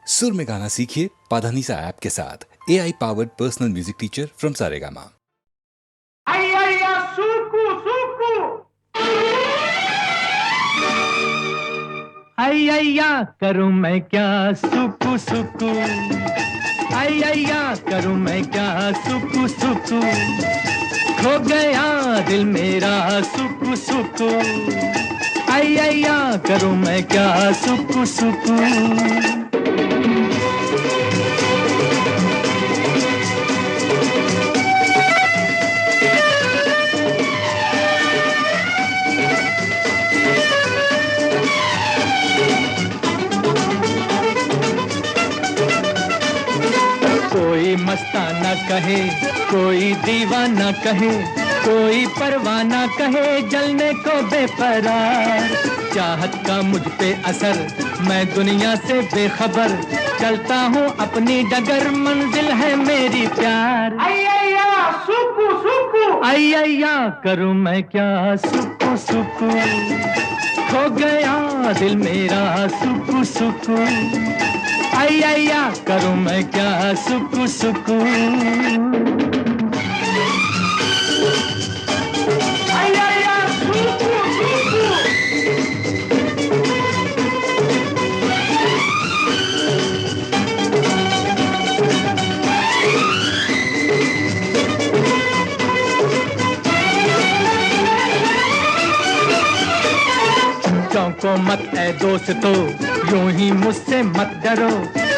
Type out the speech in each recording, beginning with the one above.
सुर में गाना सीखिए पाधानीसा ऐप के साथ। AI powered personal music teacher from Saregama. अय्या सुकु सुकु अय्या करूं मैं क्या सुकु सुकु अय्या करूं मैं क्या सुकु सुकु खो गया दिल मेरा सुकु सुकु अय्या करूं मैं क्या सुकु सुकु कोई मस्ताना कहे, कोई दीवाना कहे, कोई परवाना कहे, जलने को बेकरार। चाहत का मुझ पे असर, मैं दुनिया से बेखबर, चलता हूँ अपनी डगर, मंजिल है मेरी प्यार। अय्या सुकु सुकु अय्या करूँ मैं क्या सुकु सुकु खो गया दिल मेरा सुकु सुकु अय्या करूं मैं क्या सुकु सुकु अय्या सुकु सुकु चौंको मत ऐ दोस्तों, यूं ही मुझसे मत डरो,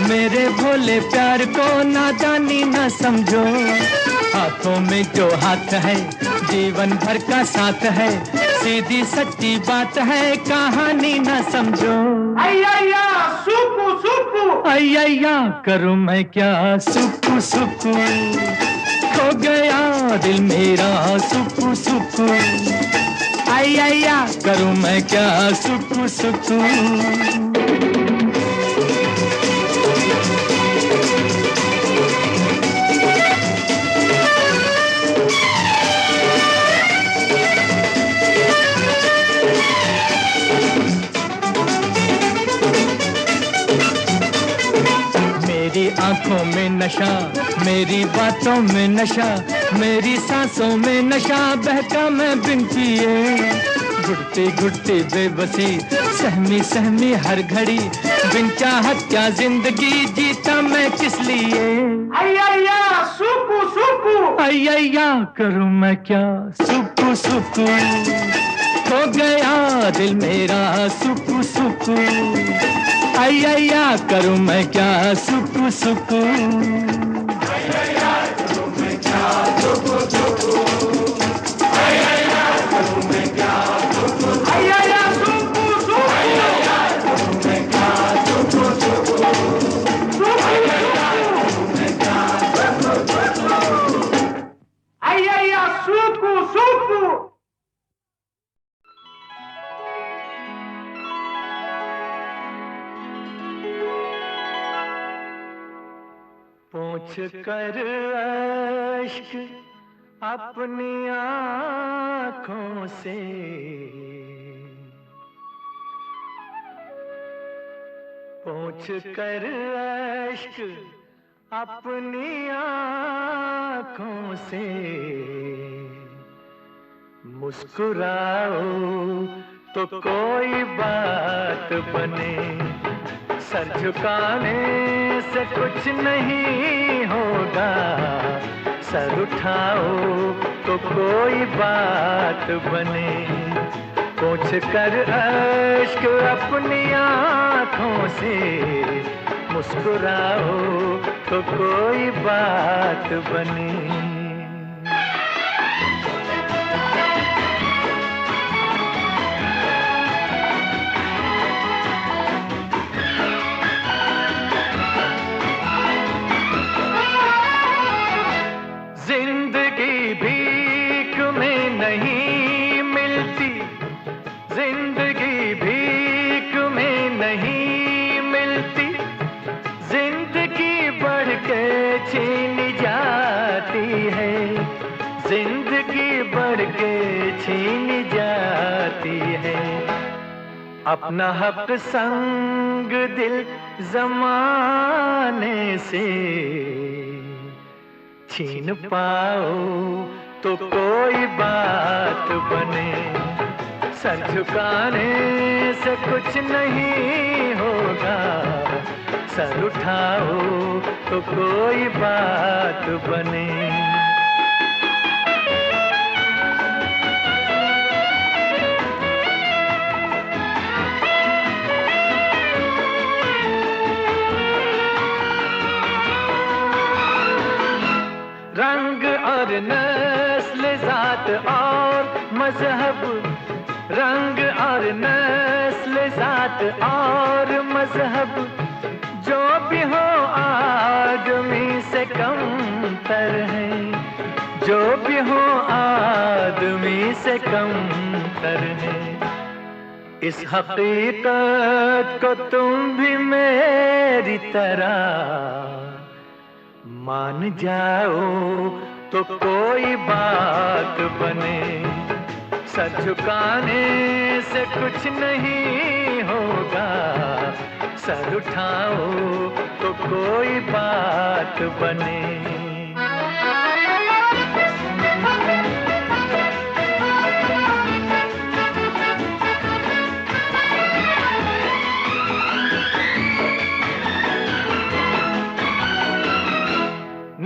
मेरे भोले प्यार को नादानी न समझो। हाथों में जो हाथ है, जीवन भर का साथ है, सीधी सच्ची बात है, कहानी न समझो। अय्या सुकु सुकु अय्या करूं मैं क्या सुकु सुकु खो गया दिल मेरा सुकु सुकु अय्या करूं मैं क्या सुकु सुकु मेरी आंखों में नशा, मेरी बातों में नशा, मेरी सांसों में नशा, बहका मैं बिन पिए। घुटती घुटती बेबसी, सहमी सहमी हर घड़ी, बिन चाहत क्या जिंदगी जीता मैं किस लिए। अय्या सुकु सुकु अय्या करूं मैं क्या सुकु सुकु खो गया दिल मेरा सुकु सुकु अय्या करूं मैं क्या सुकु सुकु अय्या करूं मैं क्या सुकु सुकु अय्या करूं मैं क्या सुकु अय्या सुकु सुकु अय्या करूं मैं क्या सुकु सुकु अय्या करूं मैं क्या सुकु सुकु अय्या सुकु सुकु पोंछ कर अश्क अपनी आँखों से पोंछ कर अश्क अपनी आँखों से मुस्कुराओ तो कोई बात बने, सर झुकाने से कुछ नहीं होगा, सर उठाओ तो कोई बात बने। पोंछ कर अश्क अपनी आँखों से मुस्कुराओ तो कोई बात बने। जिंदगी भीख में नहीं मिलती, जिंदगी भीख में नहीं मिलती, जिंदगी बढ़ के छीन जाती है, जिंदगी बढ़ के छीन जाती है। अपना हक संग दिल जमाने से छीन पाओ तो कोई बात बने, सर झुकाने से कुछ नहीं होगा, सर उठाओ तो कोई बात बने। रंग और नस्ल जात और मजहब, रंग और नस्ल जात और मजहब, जो भी हो आदमी से कमतर है, जो भी हो आदमी से कमतर है। इस हकीकत को तुम भी मेरी तरह मान जाओ तो कोई बात बने, सर झुकाने से कुछ नहीं होगा, सर उठाओ तो कोई बात बने।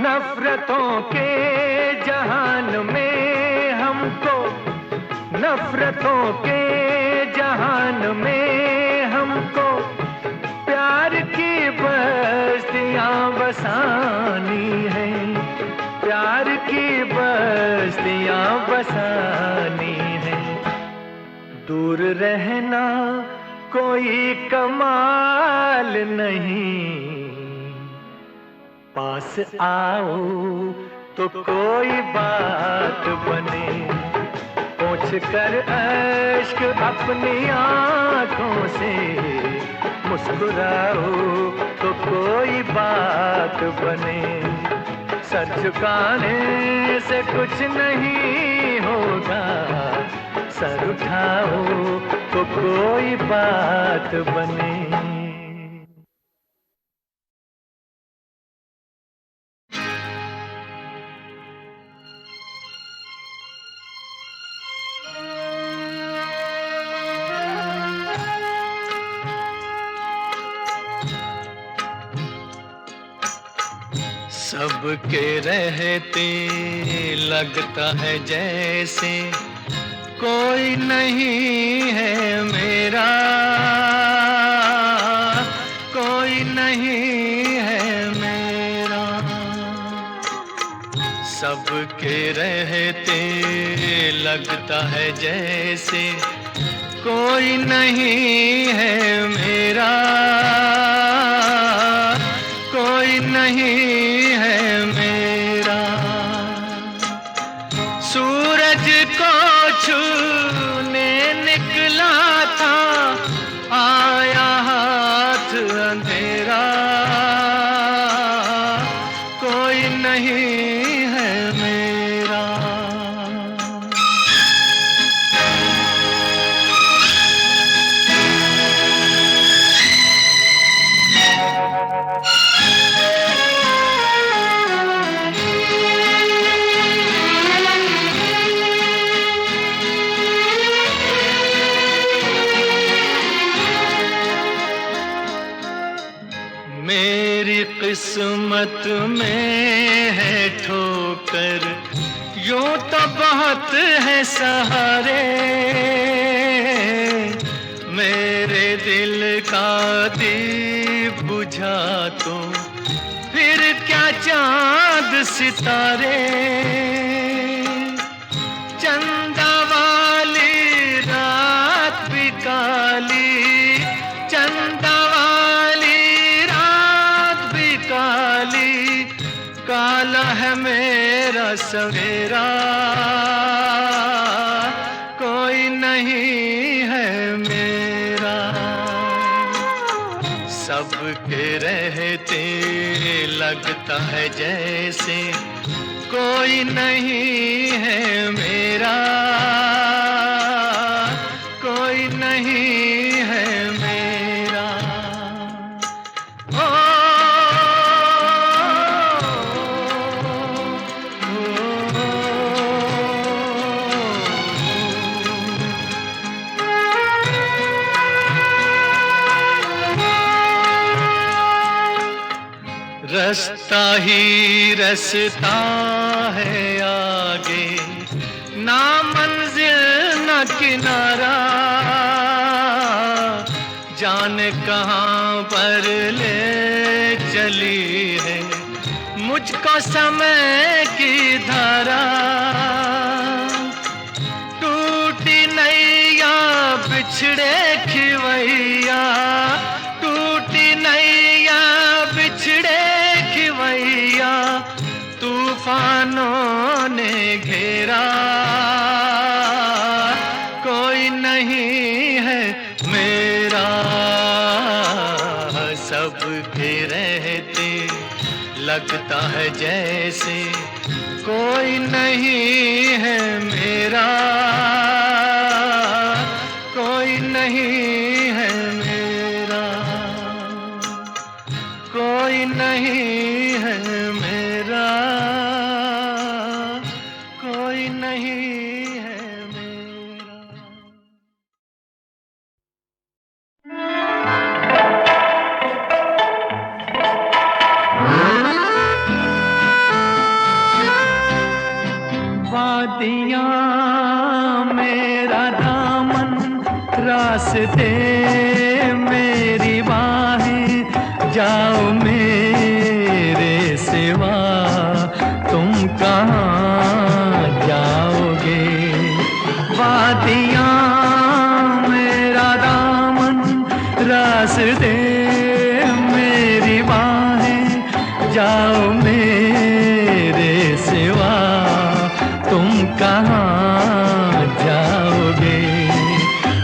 नफरतों के जहान में हमको, नफरतों के जहान में हमको प्यार की बस्तियां बसानी है, प्यार की बस्तियां बसानी है। दूर रहना कोई कमाल नहीं, पास आओ तो कोई बात बने, पोंछ कर अश्क अपनी आंखों से मुस्कुराओ तो कोई बात बने, सर झुकाने से कुछ नहीं होगा, सर उठाओ तो कोई बात बने। सबके रहते लगता है जैसे कोई नहीं है मेरा, कोई नहीं है मेरा। सबके रहते लगता है जैसे कोई नहीं है मेरा, कोई नहीं है मेरा। सूरज को छूने निकला था, आया हाथ अंधेरा, कोई नहीं है मेरा। मेरी किस्मत में है ठोकर, यूं तो बहुत है सहारे, मेरे दिल का दीप बुझा तो फिर क्या चांद सितारे। चंदा वाली रात भी काली, चंदा काला है मेरा सवेरा, कोई नहीं है मेरा। सबके रहते लगता है जैसे कोई नहीं है मेरा, कोई नहीं है मेरा। रास्ता ही रास्ता है आगे, ना मंजिल ना किनारा, जाने कहाँ पर ले चली है मुझको समय की धारा। टूटी नैया बिछड़े खिवैया, टूटी नैया बिछड़े खिवैया, तूफानों ने घेरा। कोई नहीं है मेरा, सबके रहते लगता है जैसे कोई नहीं है मेरा, कोई नहीं है मेरा, कोई नहीं है मेरा, कोई नहीं है मेरा। वादियाँ मेरा दामन, रास्ते मेरी बाहें, जाओ मेरे सिवा तुम कहाँ जाओगे। वादियाँ मेरा दामन, रास्ते मेरी बाहें, जाओ मेरे सिवा तुम कहाँ जाओगे।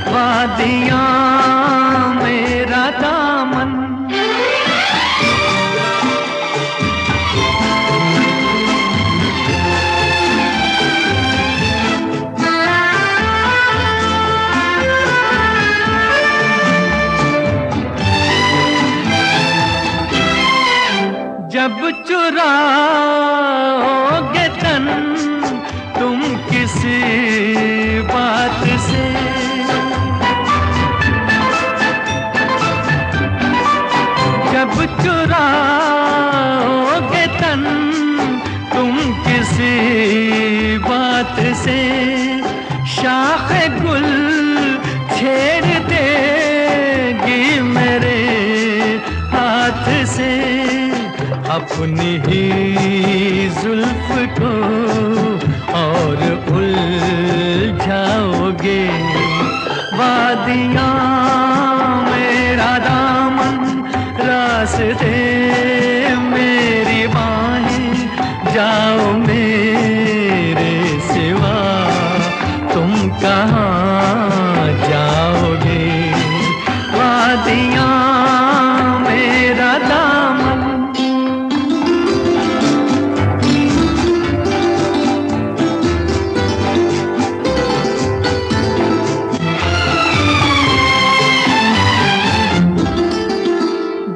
वादियाँ मेरा दामन, जब चुराओगे तन तुम किसी बात से, जब चुराओगे तन तुम किसी बात से, शाख गुल छेड़ देगी मेरे हाथ से, अपनी ही जुल्फ को और उलझाओगे। वादियाँ मेरा दामन, रास्ते मेरी बाहें, जाओ मेरे सिवा तुम कहाँ जाओगे। वादियाँ मेरा दामन,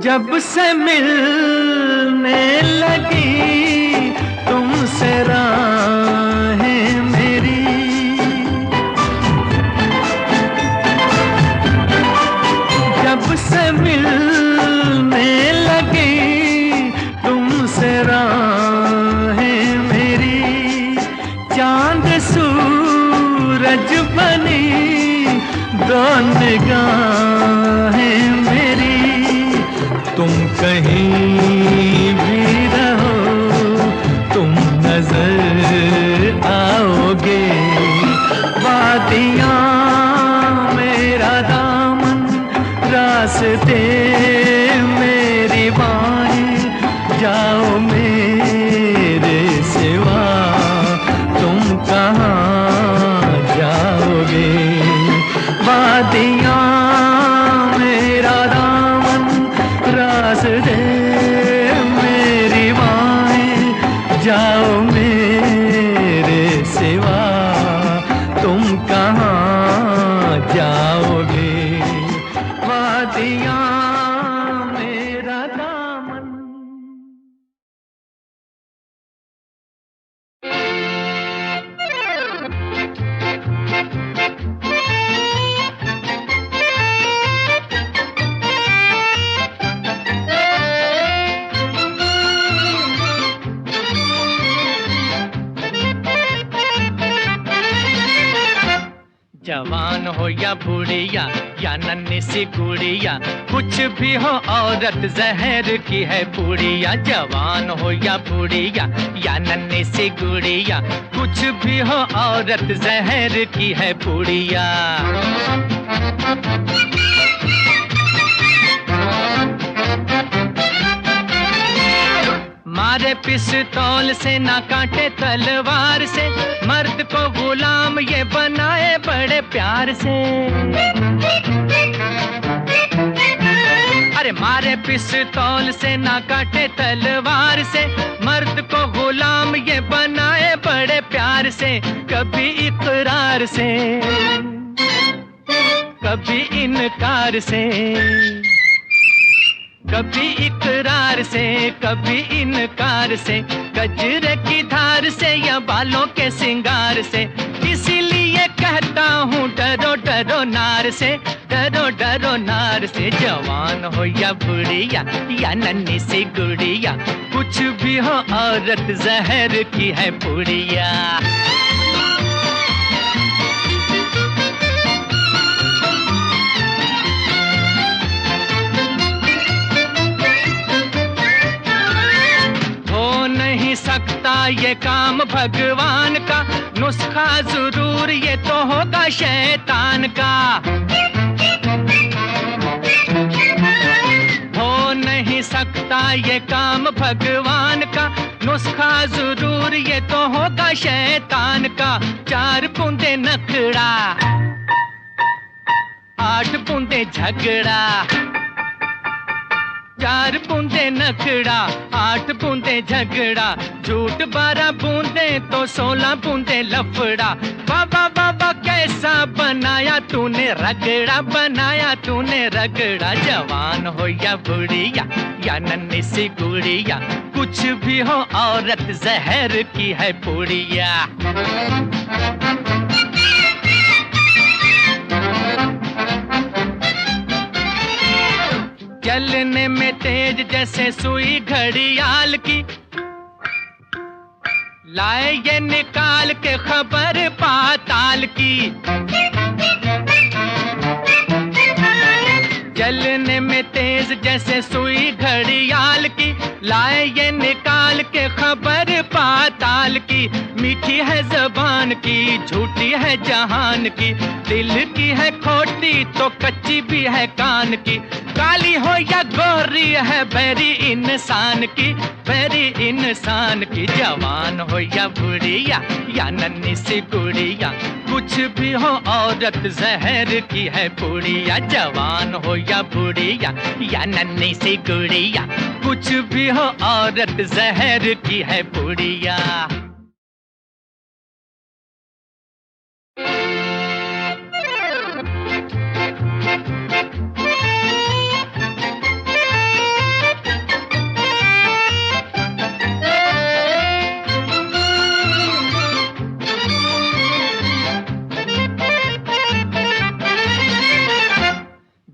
जब से मिलने लगी तुमसे राहें मेरी, जब से मिलने लगी तुमसे राहें मेरी, चांद सूरज बनी दो निगाहें मेरी। तुम कहीं भी रहो तुम नजर आओगे। वादियाँ मेरा दामन, रास्ते मेरी बाहें, जाओ मेरे सिवा तुम कहाँ जाओगे। वादियाँ मेरा दामन, रास्ते मेरी बाहें, जाओ मेरे सिवा तुम कहाँ जाओगे। वादियाँ मेरा दामन। या बुढ़िया या नन्ही सी गुड़िया, कुछ भी हो औरत जहर की है पुड़िया। जवान हो या बुढ़िया या नन्ही सी गुड़िया, कुछ भी हो औरत जहर की है पुड़िया। मारे पिस्तौल से ना काटे तलवार से, मर्द को गुलाम ये बनाए बड़े प्यार से। अरे मारे पिस्तौल से ना काटे तलवार से, मर्द को गुलाम ये बनाए बड़े प्यार से। कभी इकरार से कभी इनकार से, कभी इकरार से कभी इनकार से, गजरे की धार से या बालों के सिंगार से। इसीलिए कहता हूँ डरो डरो नार से, डरो डरो नार से। जवान हो या बुढ़िया या नन्ही सी गुड़िया, कुछ भी हो औरत जहर की है पुड़िया। सकता ये काम भगवान का, नुस्खा जरूर ये तो होगा शैतान का। हो नहीं सकता ये काम भगवान का, नुस्खा जरूर ये तो होगा शैतान का। 4 बूंदे नखड़ा 8 बूंदे झगड़ा, 4 बूंदे नखड़ा 8 बूंदे झगड़ा, झूठ 12 बूंदे तो 16 बूंदे लफड़ा। बाबा बाबा कैसा बनाया तूने रगड़ा, बनाया तूने रगड़ा। जवान हो या बुढ़िया या नन्ही सी गुड़िया, कुछ भी हो औरत जहर की है पुड़िया। चलने में तेज जैसे सुई घड़ियाल की, लाए ये निकाल के खबर पाताल की। चलने में तेज जैसे सुई घड़ियाल की, लाए ये निकाल के खबर पाताल की। मीठी है जबान की झूठी है जहान की, दिल की है खोटी तो कच्ची भी है कान की। काली हो या गोरी है बैरी इंसान की, बैरी इंसान की। जवान हो या बुढ़िया या नन्ही सी गुड़िया, कुछ भी हो औरत जहर की है पुड़िया। जवान हो या बुढ़िया या नन्ही सी गुड़िया, कुछ भी हो औरत जहर की है पुड़िया।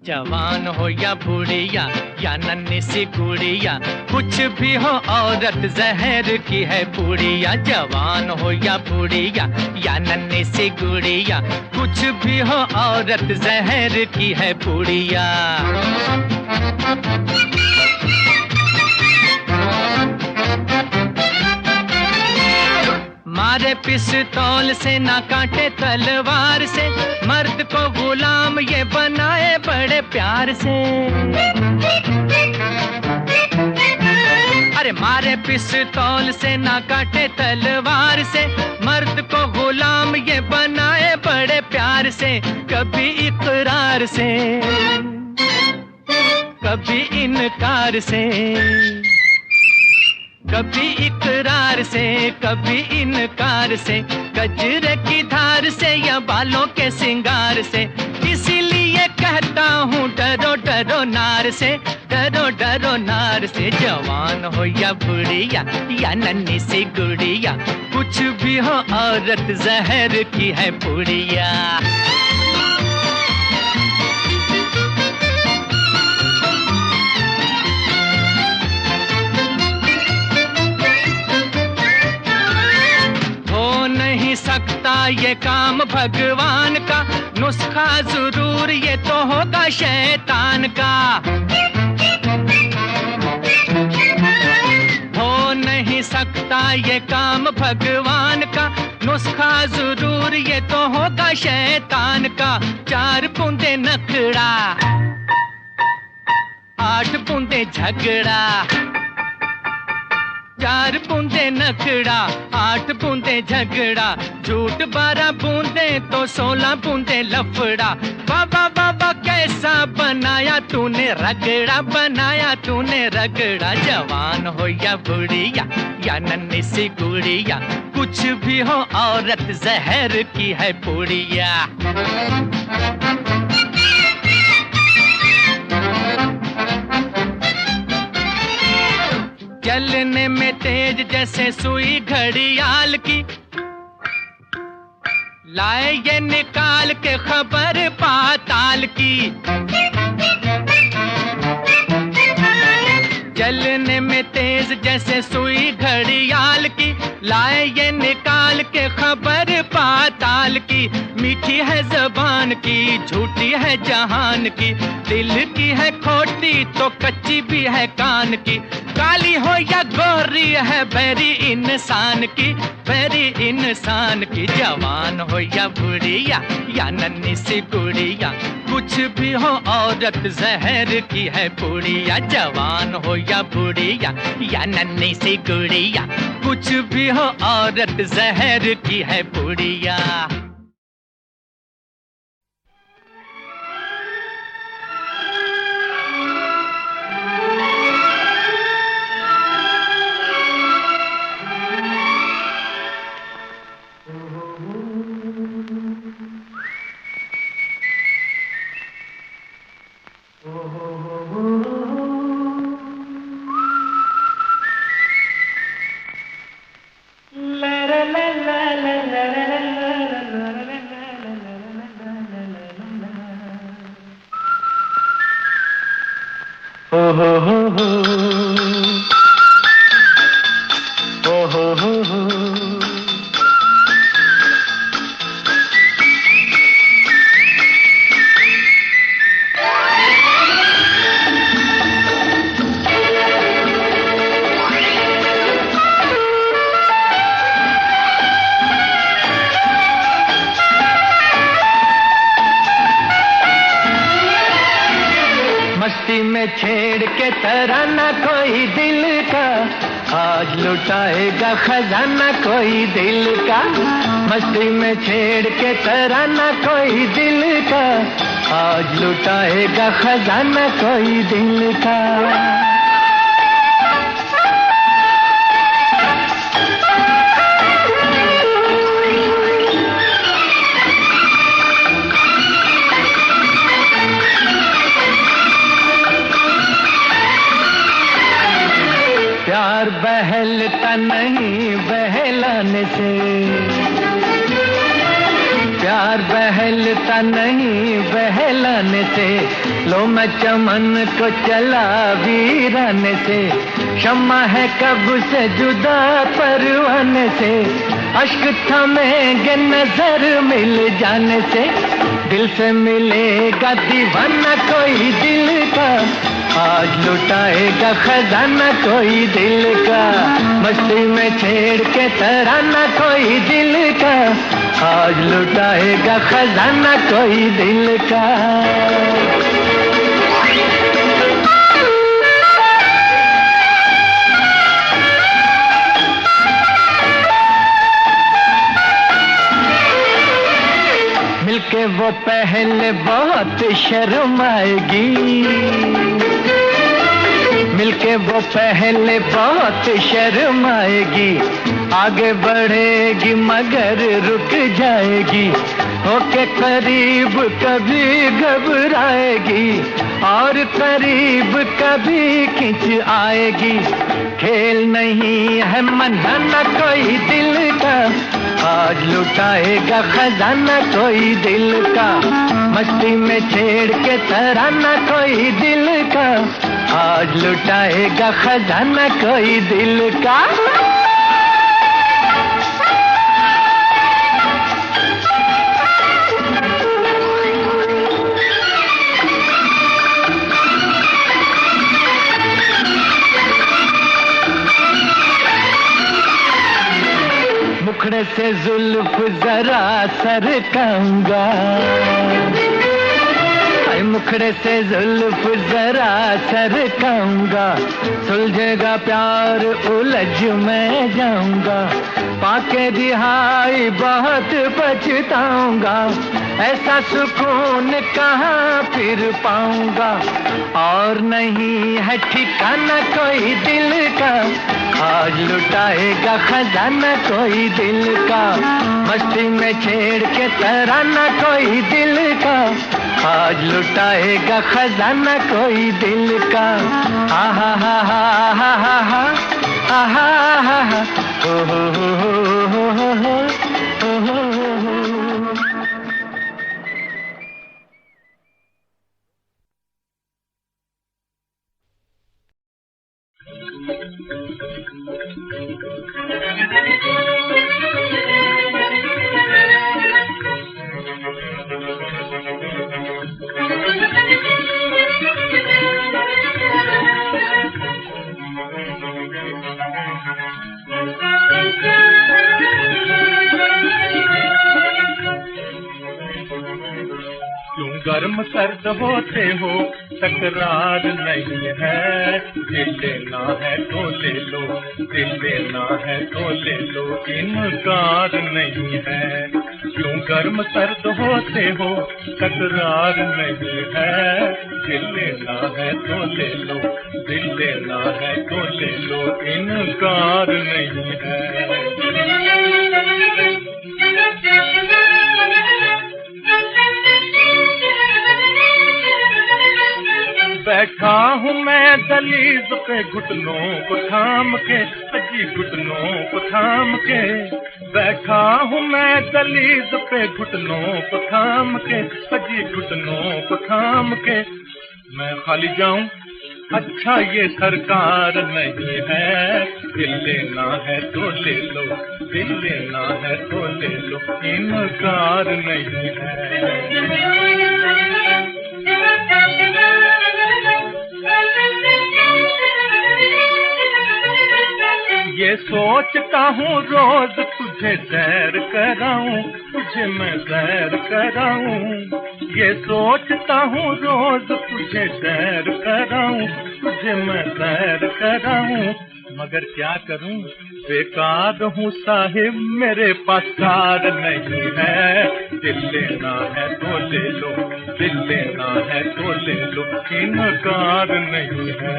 जवान हो या बुढ़िया या नन्ही सी गुड़िया, कुछ भी हो औरत जहर की है पुड़िया। जवान हो या बुढ़िया या नन्ही सी गुड़िया, कुछ भी हो औरत जहर की है पुड़िया। मारे पिस्तौल से ना काटे तलवार से, मर्द को गुलाम ये बनाए बड़े प्यार से। अरे मारे पिस्तौल से ना काटे तलवार से, मर्द को गुलाम ये बनाए बड़े प्यार से। कभी इकरार से कभी इनकार से, कभी इकरार से कभी इनकार से, गजरे की धार से या बालों के सिंगार से। इसीलिए कहता हूँ डरो डरो नार से, डरो डरो नार से। जवान हो या बुढ़िया या नन्ही सी गुड़िया, कुछ भी हो औरत जहर की है पुड़िया। सकता ये काम भगवान का, नुस्खा जरूर ये तो होगा शैतान का। हो नहीं सकता ये काम भगवान का, नुस्खा जरूर ये तो होगा शैतान का। 4 बूंदे नखड़ा, 8 बूंदे झगड़ा। 4 बूंदे नखड़ा, 8 बूंदे झगड़ा, झूठ 12 बूंदे तो 16 बूंदे लफड़ा। बाबा बाबा कैसा बनाया तूने रगड़ा, बनाया तूने रगड़ा। जवान हो या बुढ़िया या नन्ही सी गुड़िया, कुछ भी हो औरत जहर की है पुड़िया। चलने में तेज जैसे सुई घड़ियाल की, लाए ये निकाल के खबर पाताल की। चलने में तेज जैसे सुई घड़ियाल की, लाए ये निकाल के खबर पाताल की। मीठी है ज़बान की, झूठी है जहान की, दिल की है खोटी तो कच्ची भी है कान की। काली हो या गोरी है बैरी इंसान की, बैरी इंसान की। जवान हो या बुढ़िया या नन्ही सी गुड़िया, कुछ भी हो औरत जहर की है पुड़िया। जवान हो या बुढ़िया या नन्ही सी गुड़िया, कुछ भी हो औरत जहर की है पुड़िया। मस्ती में छेड़ के तराना कोई दिल का, आज लुटाएगा खजाना कोई दिल का। मस्ती में छेड़ के तराना कोई दिल का, आज लुटाएगा खजाना कोई दिल का। प्यार बहलता नहीं बहलाने से, प्यार बहलता नहीं बहलाने से। लो मैं चमन को चला वीराने से, शम्मा है कब से जुदा परवाने से। अश्क थमेंगे नजर मिल जाने से, दिल से मिलेगा दीवाना कोई दिल का, आज लुटाएगा खजाना कोई दिल का। मस्ती में छेड़ के तराना कोई दिल का, आज लुटाएगा खजाना कोई दिल का। मिलके वो पहले बहुत शर्माएगी, मिलके वो पहले बहुत शर्माएगी। आगे बढ़ेगी मगर रुक जाएगी, होके करीब कभी घबराएगी और करीब कभी खिंच आएगी। खेल नहीं है मनाना कोई दिल का, आज लुटाएगा खजाना कोई दिल का। मस्ती में छेड़ के तराना कोई दिल का, आज लुटाएगा खजाना कोई दिल का। मुखड़े से जुल्फ जरा सरकाऊंगा, मुखड़े से जुल्फ जरा सरकाऊंगा, सुलझेगा प्यार उलझ मैं जाऊंगा, पाके रिहाई बहुत पछताऊंगा, ऐसा सुकून कहाँ फिर पाऊंगा, और नहीं है ठिकाना कोई दिल का, आज लुटाएगा खजाना कोई दिल का, मस्ती में छेड़ के तराना कोई दिल का, आज लुटाएगा खजाना कोई दिल का। आहा हा हा हा हा हा आहा हा हा हो हो हो हो हो हो हो। क्यों गर्म सर्द होते हो तकरार नहीं है, दिल लेना है तो ले लो, दिल लेना है तो ले लो, इनकार नहीं है। क्यों गर्म सर्द होते हो तकरार नहीं है, दिल लेना है तो ले लो, दिल लेना है तो ले लो, इनकार नहीं है। बैठा हूँ मैं दलीज पे घुटनों को थाम के, अजी घुटनों को थाम के, बैठा हूँ मैं दलीज पे घुटनों को थाम के, अजी घुटनों को थाम के, मैं खाली जाऊं अच्छा ये सरकार नहीं है, दिल लेना है तो ले लो, दिल लेना है तो ले लो, इनकार नहीं है। ये सोचता हूँ रोज तुझे सैर कराऊं, तुझे मैं सैर कराऊं, ये सोचता हूँ रोज तुझे सैर कराऊं, तुझे मैं सैर कराऊं, मगर क्या करूं बेकार हूँ साहिब, मेरे पास कार नहीं है, दिल लेना है तो ले लो, दिल लेना है तो ले लो, इनकार नहीं है।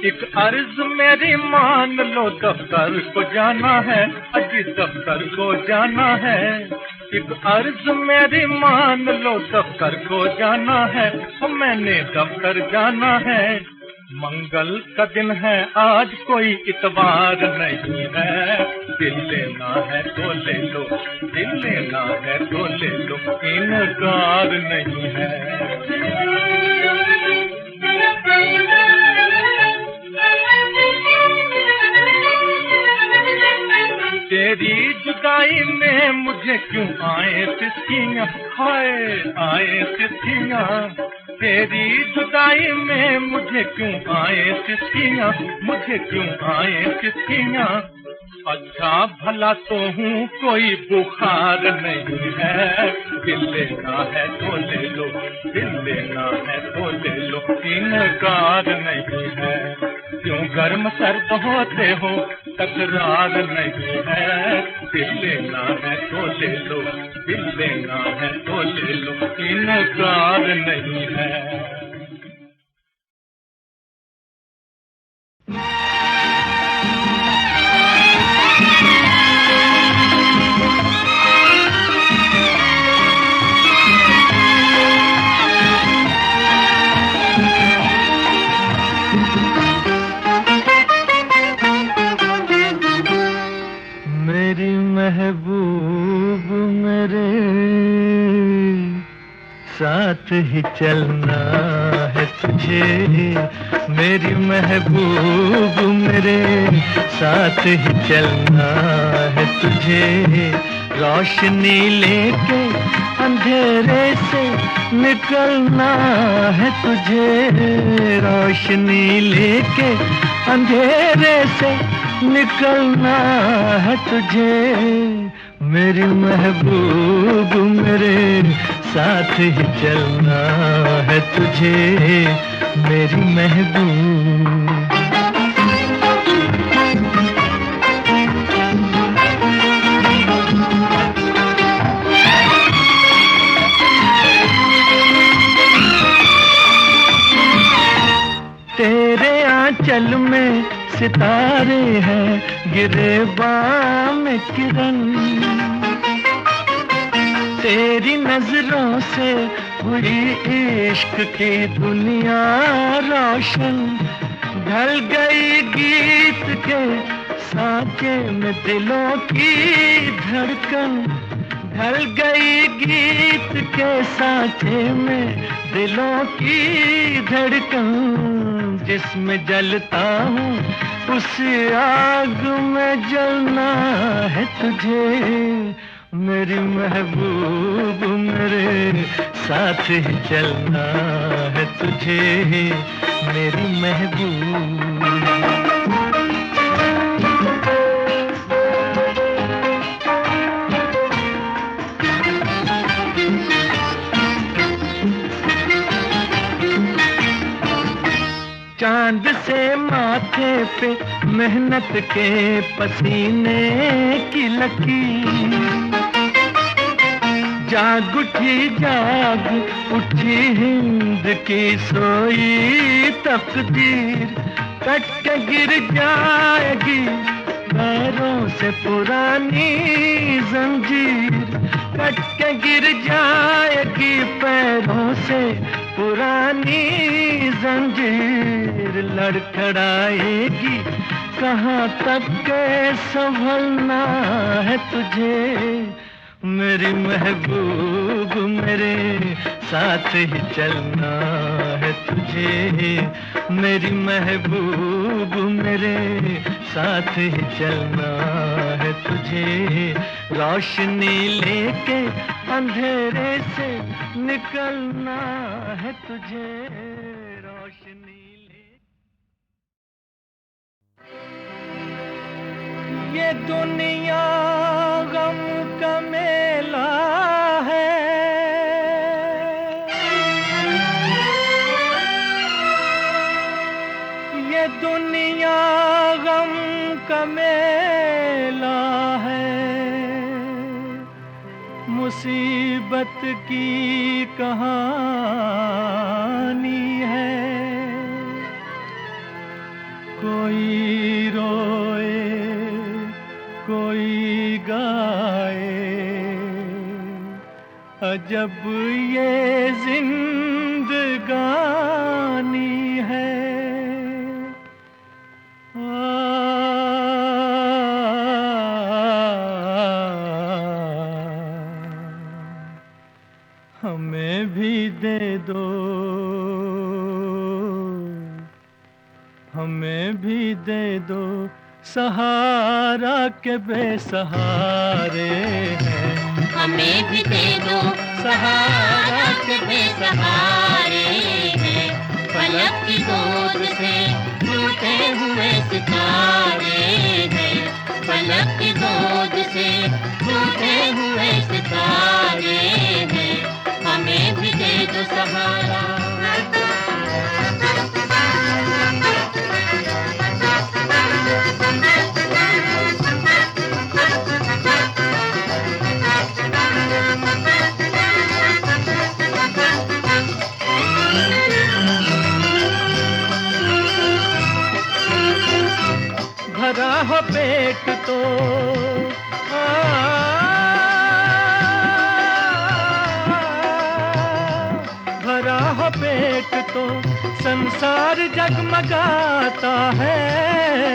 एक अर्ज मेरी मान लो, दफ्तर को जाना है, अजी दफ्तर को जाना है, एक अर्ज मेरी मान लो, दफ्तर को जाना है, मैंने दफ्तर जाना है, मंगल का दिन है आज कोई इतवार नहीं है, दिल लेना है तो ले लो, दिल लेना है तो ले लो, इनकार नहीं है। तेरी जुदाई में मुझे क्यों आए सिस्कियाँ, हाय आए सिस्कियाँ, तेरी जुदाई में मुझे क्यों आए सिस्कियाँ, मुझे क्यों आए सिस्कियाँ, अच्छा भला तो हूँ कोई बुखार नहीं है, दिल लेना है तो ले लो, दिल लेना है तो ले लो, इनकार नहीं है। क्यों गर्म सर्द होते हो तकरार नहीं है, दिल लेना है तो ले लो, दिल लेना है तो ले लो, इनकार नहीं है। महबूब मेरे साथ ही चलना है तुझे, मेरी महबूब मेरे साथ ही चलना है तुझे, रोशनी लेके अंधेरे से से निकलना है तुझे, रोशनी लेके अंधेरे से निकलना है तुझे। मेरी महबूब मेरे साथ ही चलना है तुझे, मेरी महबूब। तेरे आंचल में सितारे हैं, गिरे बाम किरण, तेरी नजरों से हुई इश्क की दुनिया रोशन। ढल गई गीत के सांचे में दिलों की धड़कन, ढल गई गीत के सांचे में दिलों की धड़कन। जिसमें जलता हूँ उस आग में जलना है तुझे, मेरी महबूब मेरे साथ ही चलना है तुझे, मेरी महबूब। चांद से माथे पे मेहनत के पसीने की लकीर, जाग उठी हिंद की सोई तकदीर। कट के गिर जाएगी पैरों से पुरानी जंजीर, कट के गिर जाएगी पैरों से पुरानी जंजीर। लड़खड़ाएगी कहाँ तक के संभलना है तुझे, मेरी महबूब मेरे साथ ही चलना है तुझे, मेरी महबूब मेरे साथ ही चलना है तुझे। रोशनी लेके अंधेरे से निकलना है तुझे, रोशनी ले। ये दुनिया गम का मेला है, ये दुनिया गम का मेला है। मुसीबत की कहानी है, कोई रोए कोई गाए, अजब ये जिंदगानी है। हमें भी दे दो, हमें भी दे दो सहारा के बेसहारे हैं। हमें भी दे दो सहारा के बेसहारे हैं। फलक की गोद से टूटे हुए सितारे हैं, फलक की गोद से टूटे हुए सितारे हैं। हमें भी दे दो सहारा। भरा हो पेट तो भरा हो पेट तो संसार जगमगाता है।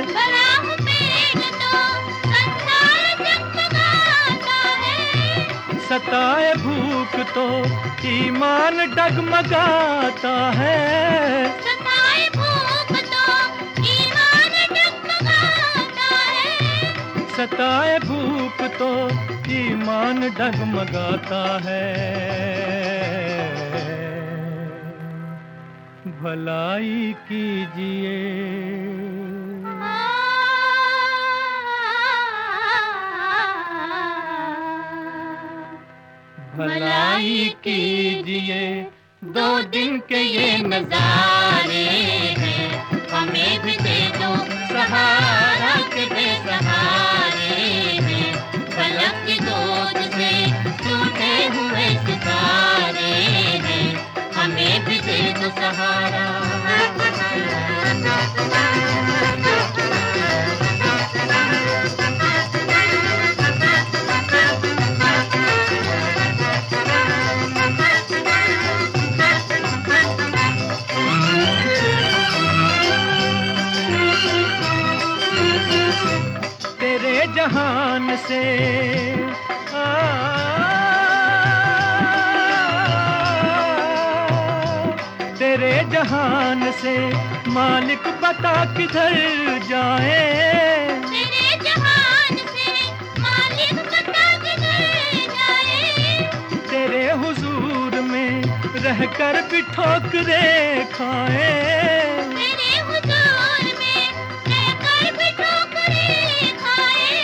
भरा हो पेट तो संसार जगमगाता है। सताए भूख तो ईमान डगमगाता है। सताए भूख तो ईमान डगमगाता है। सताए भूख तो ईमान डगमगाता है। भलाई कीजिए। भलाई कीजिए, 2 दिन के ये नजारे हैं, हमें भी दे दो सहारा के बेसहारे हैं। फलक की गोद से टूटे हुए सितारे हैं, हमें भी दे दो सहारा। तेरे जहान से तेरे जहान से मालिक बता किधर जाए। तेरे जहान से मालिक बता किधर जाए। तेरे हुजूर में रहकर भी ठोकरे खाए। तेरे हुजूर में रहकर भी ठोकरे खाए।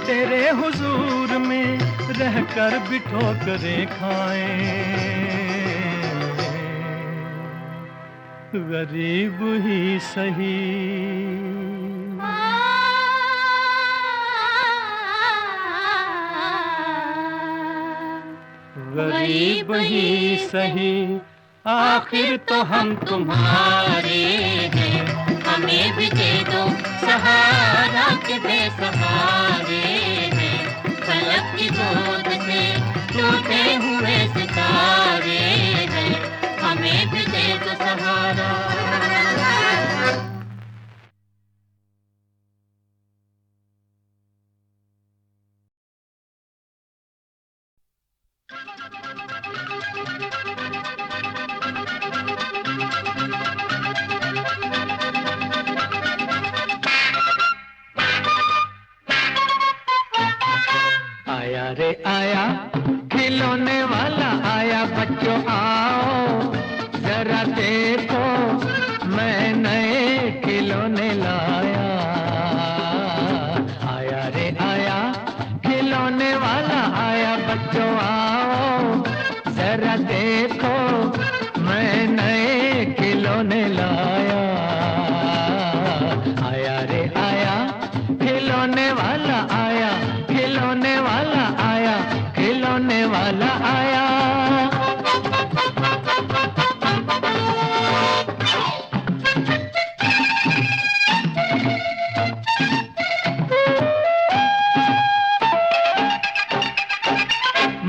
तेरे हुजूर में रहकर भी ठोकरे खाए। गरीब ही सही, गरीब ही सही, आखिर तो हम तुम्हारे हैं। हमें भी दे दो सहारा के बेसहारे हैं। फलक की गोद से टूटे हुए सितारे हैं, हमें भी दे दो सहारा। आया रे आया खिलौने वाला आया, बच्चों आओ जरा देखो मैं नए खिलौने लाया। आया रे आया खिलौने वाला आया, बच्चों आओ जरा देखो मैं नए खिलौने लाया। आया रे आया खिलौने वाला आया, खिलौने वाला आया, खिलौने वाला आया।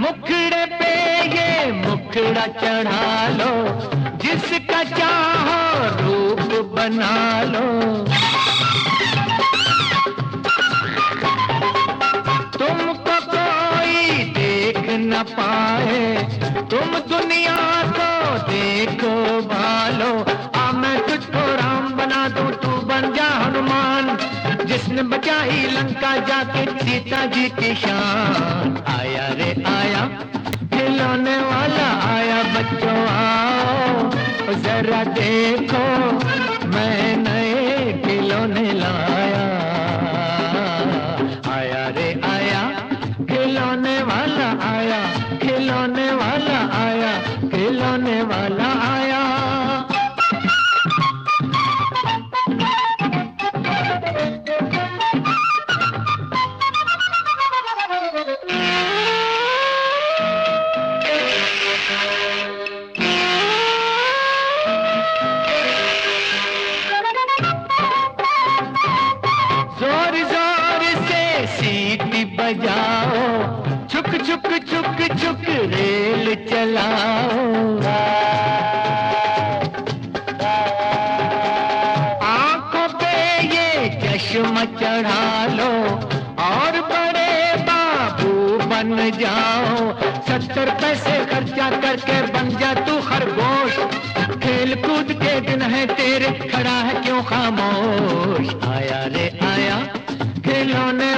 मुखड़े पे ये मुखड़ा चढ़ा लो, जिसका चाहो रूप बना लो। तुमको कोई देख न पाए, तुम दुनिया को देखो भालो। आ मैं तुझको राम बना दूं, तू बन जा हनुमान, जिसने बचाई लंका जाके सीता जी की शान। आया रे आया खिलौने वाला आया, बच्चों आओ जरा देखो मैं नए खिलौने लाया। आया रे आया खिलौने वाला आया, खिलौने वाला आया, खिलौने वाला आया। जोर जोर से सीटी बजाओ, छुक छुक छुक छुक रेल चलाओ। आंखों पे ये चश्मा चढ़ा लो और बड़े बाबू बन जाओ। 70 पैसे खर्चा करके बन जा तू खरगोश, खेल कूद के दिन है तेरे, खड़ा है क्यों खामोश। आया रे आया खिलौने